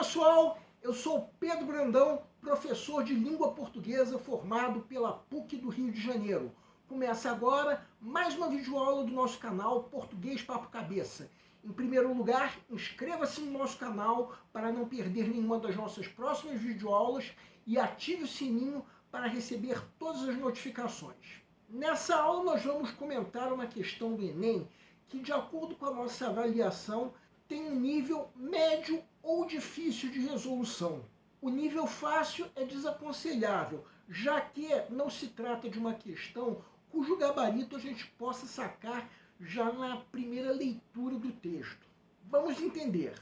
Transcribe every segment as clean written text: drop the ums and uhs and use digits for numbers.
pessoal, eu sou Pedro Brandão, professor de língua portuguesa formado pela PUC do Rio de Janeiro. Começa agora mais uma videoaula do nosso canal Português Papo Cabeça. Em primeiro lugar, inscreva-se no nosso canal para não perder nenhuma das nossas próximas videoaulas e ative o sininho para receber todas as notificações. Nessa aula nós vamos comentar uma questão do Enem que, de acordo com a nossa avaliação, tem um nível médio ou difícil de resolução. O nível fácil é desaconselhável, já que não se trata de uma questão cujo gabarito a gente possa sacar já na primeira leitura do texto. Vamos entender.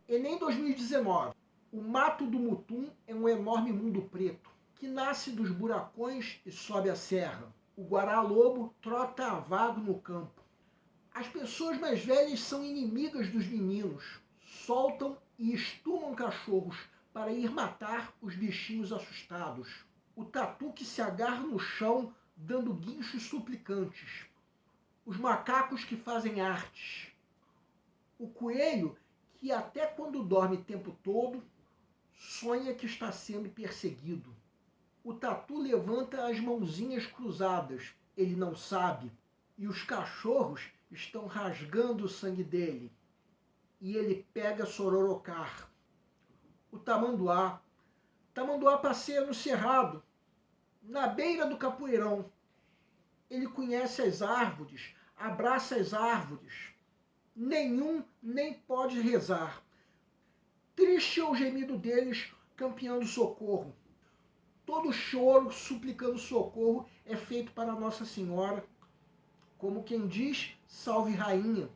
Enem 2019. O mato do Mutum é um enorme mundo preto, que nasce dos buracões e sobe a serra. O guará-lobo trota a vago no campo. As pessoas mais velhas são inimigas dos meninos. Soltam e estumam cachorros para ir matar os bichinhos assustados. O tatu que se agarra no chão, dando guinchos suplicantes. Os macacos que fazem artes. O coelho que até quando dorme o tempo todo, sonha que está sendo perseguido. O tatu levanta as mãozinhas cruzadas, ele não sabe, e os cachorros estão rasgando o sangue dele. E ele pega sororocar. O tamanduá. Tamanduá passeia no cerrado, na beira do capoeirão. Ele conhece as árvores, abraça as árvores. Nenhum nem pode rezar. Triste é o gemido deles, campeando socorro. Todo choro suplicando socorro é feito para Nossa Senhora. Como quem diz, salve rainha.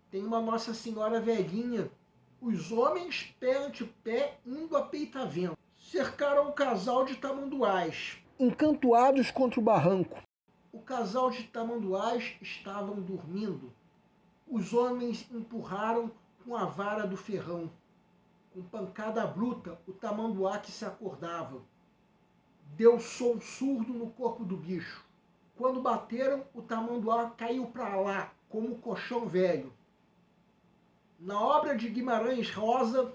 Tem uma Nossa Senhora velhinha. Os homens, pé ante pé, indo a peitavento. Cercaram o casal de tamanduás, encantoados contra o barranco. O casal de tamanduás estavam dormindo. Os homens empurraram com a vara do ferrão. Com pancada bruta, o tamanduá que se acordava. Deu som surdo no corpo do bicho. Quando bateram, o tamanduá caiu para lá, como um colchão velho. Na obra de Guimarães Rosa,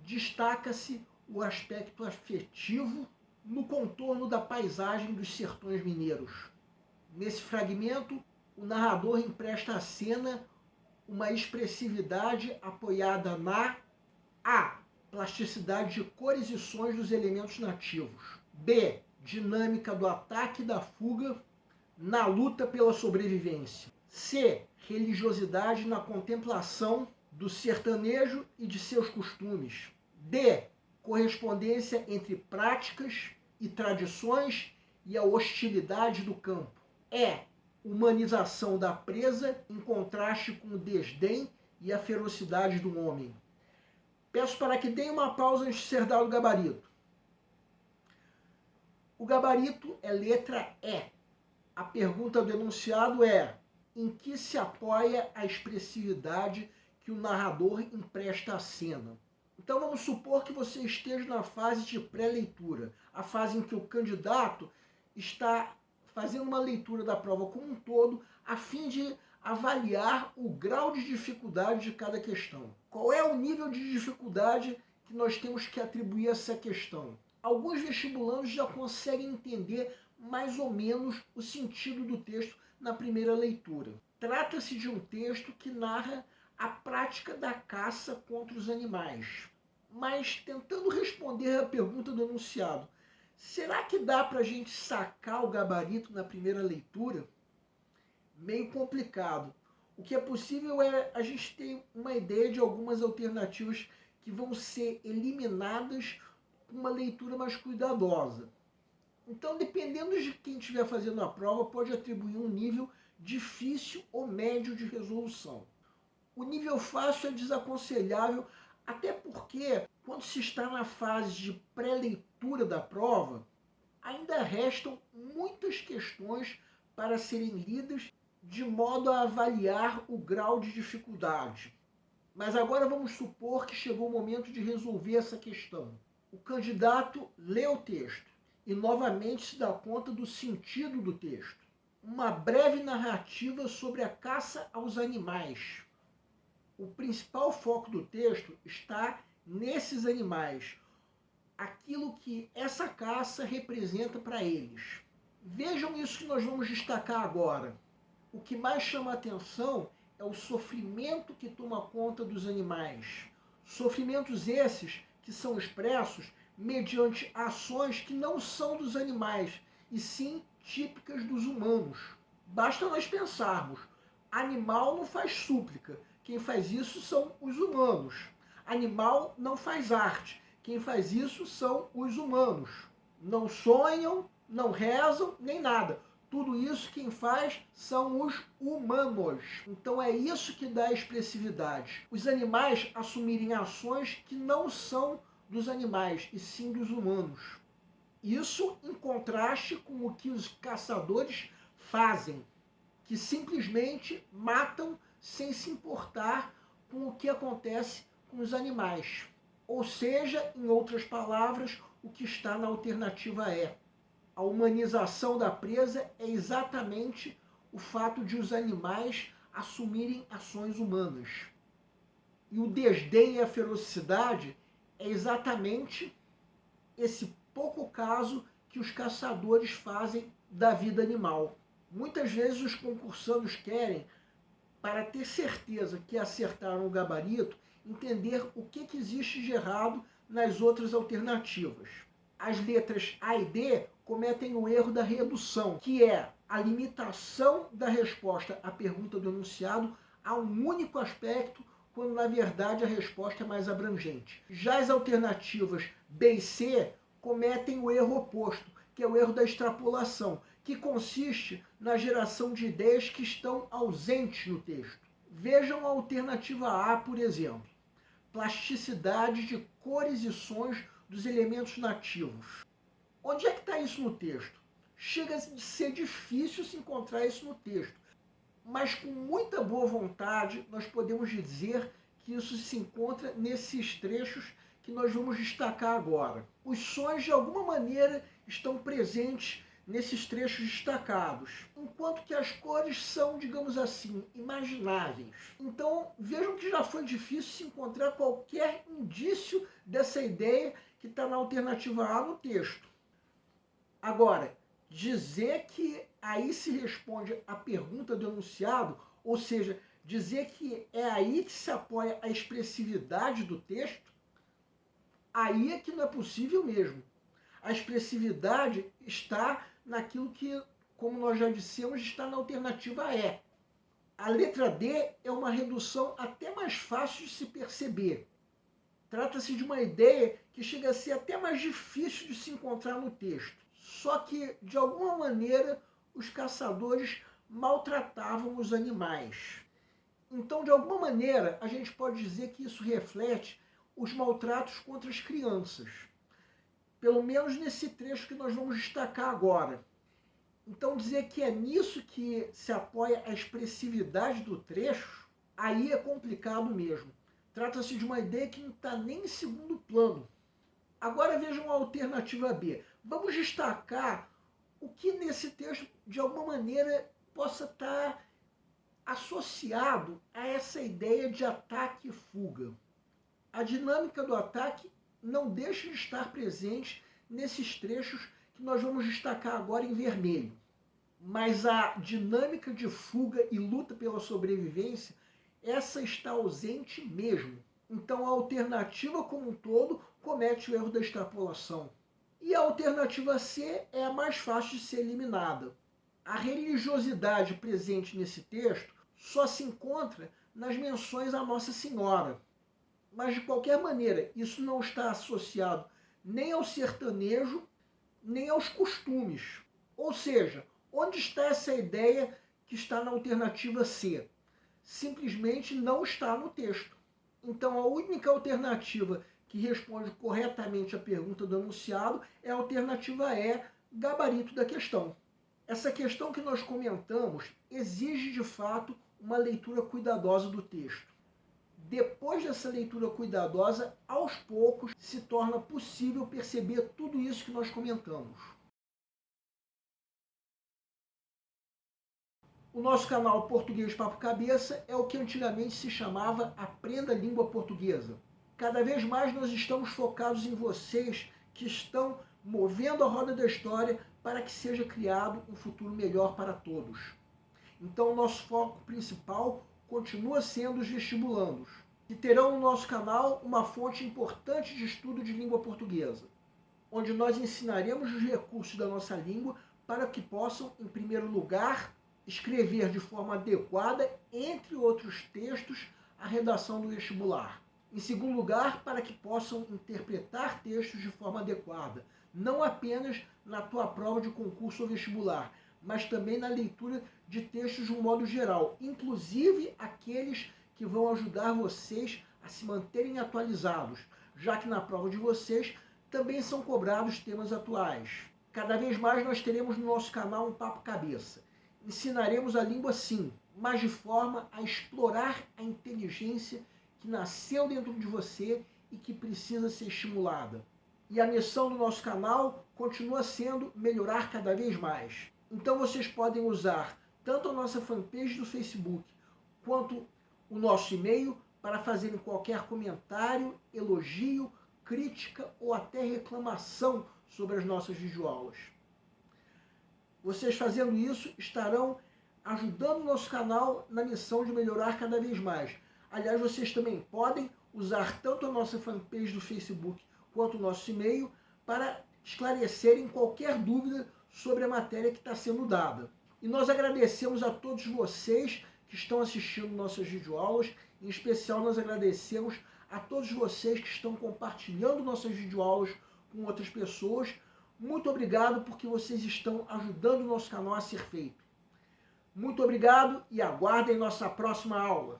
destaca-se o aspecto afetivo no contorno da paisagem dos sertões mineiros. Nesse fragmento, o narrador empresta à cena uma expressividade apoiada na A. Plasticidade de cores e sons dos elementos nativos. B. Dinâmica do ataque e da fuga na luta pela sobrevivência. C. Religiosidade na contemplação do sertanejo e de seus costumes. D. Correspondência entre práticas e tradições e a hostilidade do campo. E. Humanização da presa em contraste com o desdém e a ferocidade do homem. Peço para que deem uma pausa antes de ser dado o gabarito. O gabarito é letra E. A pergunta do enunciado é: em que se apoia a expressividade que o narrador empresta à cena? Então vamos supor que você esteja na fase de pré-leitura, a fase em que o candidato está fazendo uma leitura da prova como um todo, a fim de avaliar o grau de dificuldade de cada questão. Qual é o nível de dificuldade que nós temos que atribuir a essa questão? Alguns vestibulandos já conseguem entender mais ou menos o sentido do texto na primeira leitura. Trata-se de um texto que narra a prática da caça contra os animais. Mas, tentando responder à pergunta do enunciado, será que dá para a gente sacar o gabarito na primeira leitura? Meio complicado. O que é possível é a gente ter uma ideia de algumas alternativas que vão ser eliminadas com uma leitura mais cuidadosa. Então, dependendo de quem estiver fazendo a prova, pode atribuir um nível difícil ou médio de resolução. O nível fácil é desaconselhável, até porque, quando se está na fase de pré-leitura da prova, ainda restam muitas questões para serem lidas de modo a avaliar o grau de dificuldade. Mas agora vamos supor que chegou o momento de resolver essa questão. O candidato lê o texto e novamente se dá conta do sentido do texto. uma breve narrativa sobre a caça aos animais. O principal foco do texto está nesses animais, aquilo que essa caça representa para eles. Vejam isso que nós vamos destacar agora. O que mais chama a atenção é o sofrimento que toma conta dos animais. Sofrimentos esses que são expressos mediante ações que não são dos animais, e sim típicas dos humanos. Basta nós pensarmos, animal não faz súplica, quem faz isso são os humanos. Animal não faz arte, quem faz isso são os humanos. Não sonham, não rezam, nem nada. Tudo isso quem faz são os humanos. Então é isso que dá expressividade. Os animais assumirem ações que não são dos animais, e sim dos humanos. Isso em contraste com o que os caçadores fazem, que simplesmente matam sem se importar com o que acontece com os animais. Ou seja, em outras palavras, o que está na alternativa é: a humanização da presa é exatamente o fato de os animais assumirem ações humanas. E o desdém e a ferocidade é exatamente esse pouco caso que os caçadores fazem da vida animal. Muitas vezes os concursandos querem, para ter certeza que acertaram o gabarito, entender o que existe de errado nas outras alternativas. As letras A e D cometem o erro da redução, que é a limitação da resposta à pergunta do enunciado a um único aspecto, quando na verdade a resposta é mais abrangente. Já as alternativas B e C cometem o erro oposto, que é o erro da extrapolação, que consiste na geração de ideias que estão ausentes no texto. Vejam a alternativa A, por exemplo. Plasticidade de cores e sons dos elementos nativos. Onde é que está isso no texto? Chega a ser difícil se encontrar isso no texto, mas com muita boa vontade nós podemos dizer que isso se encontra nesses trechos que nós vamos destacar agora. Os sons de alguma maneira estão presentes nesses trechos destacados, enquanto que as cores são, digamos assim, imagináveis. Então vejam que já foi difícil se encontrar qualquer indício dessa ideia que está na alternativa A no texto. Agora, dizer que aí se responde a pergunta do enunciado, ou seja, dizer que é aí que se apoia a expressividade do texto, aí é que não é possível mesmo. A expressividade está naquilo que, como nós já dissemos, está na alternativa E. A letra D é uma redução até mais fácil de se perceber. Trata-se de uma ideia que chega a ser até mais difícil de se encontrar no texto. Só que, de alguma maneira, os caçadores maltratavam os animais. Então, de alguma maneira, a gente pode dizer que isso reflete os maltratos contra as crianças. Pelo menos nesse trecho que nós vamos destacar agora. Então, dizer que é nisso que se apoia a expressividade do trecho, aí é complicado mesmo. Trata-se de uma ideia que não está nem em segundo plano. Agora vejam a alternativa B. Vamos destacar o que nesse texto, de alguma maneira, possa estar associado a essa ideia de ataque e fuga. A dinâmica do ataque não deixa de estar presente nesses trechos que nós vamos destacar agora em vermelho. Mas a dinâmica de fuga e luta pela sobrevivência, essa está ausente mesmo. Então a alternativa como um todo comete o erro da extrapolação. E a alternativa C é a mais fácil de ser eliminada. A religiosidade presente nesse texto só se encontra nas menções à Nossa Senhora. Mas, de qualquer maneira, isso não está associado nem ao sertanejo, nem aos costumes. Ou seja, onde está essa ideia que está na alternativa C? Simplesmente não está no texto. Então, a única alternativa que responde corretamente à pergunta do enunciado é a alternativa E, gabarito da questão. Essa questão que nós comentamos exige, de fato, uma leitura cuidadosa do texto. Depois dessa leitura cuidadosa, aos poucos, se torna possível perceber tudo isso que nós comentamos. O nosso canal Português Papo Cabeça é o que antigamente se chamava Aprenda a Língua Portuguesa. Cada vez mais nós estamos focados em vocês que estão movendo a roda da história para que seja criado um futuro melhor para todos. Então, o nosso foco principal continua sendo os vestibulandos, que terão no nosso canal uma fonte importante de estudo de língua portuguesa, onde nós ensinaremos os recursos da nossa língua para que possam, em primeiro lugar, escrever de forma adequada, entre outros textos, a redação do vestibular. Em segundo lugar, para que possam interpretar textos de forma adequada, não apenas na tua prova de concurso ou vestibular, mas também na leitura de textos de um modo geral, inclusive aqueles que vão ajudar vocês a se manterem atualizados, já que na prova de vocês também são cobrados temas atuais. Cada vez mais nós teremos no nosso canal um Papo Cabeça. Ensinaremos a língua sim, mas de forma a explorar a inteligência que nasceu dentro de você e que precisa ser estimulada. E a missão do nosso canal continua sendo melhorar cada vez mais. Então vocês podem usar tanto a nossa fanpage do Facebook quanto o nosso e-mail para fazerem qualquer comentário, elogio, crítica ou até reclamação sobre as nossas videoaulas. Vocês fazendo isso estarão ajudando o nosso canal na missão de melhorar cada vez mais. Aliás, vocês também podem usar tanto a nossa fanpage do Facebook quanto o nosso e-mail para esclarecerem qualquer dúvida sobre a matéria que está sendo dada. E nós agradecemos a todos vocês que estão assistindo nossas videoaulas, em especial nós agradecemos a todos vocês que estão compartilhando nossas videoaulas com outras pessoas. Muito obrigado porque vocês estão ajudando o nosso canal a ser feito. Muito obrigado e aguardem nossa próxima aula.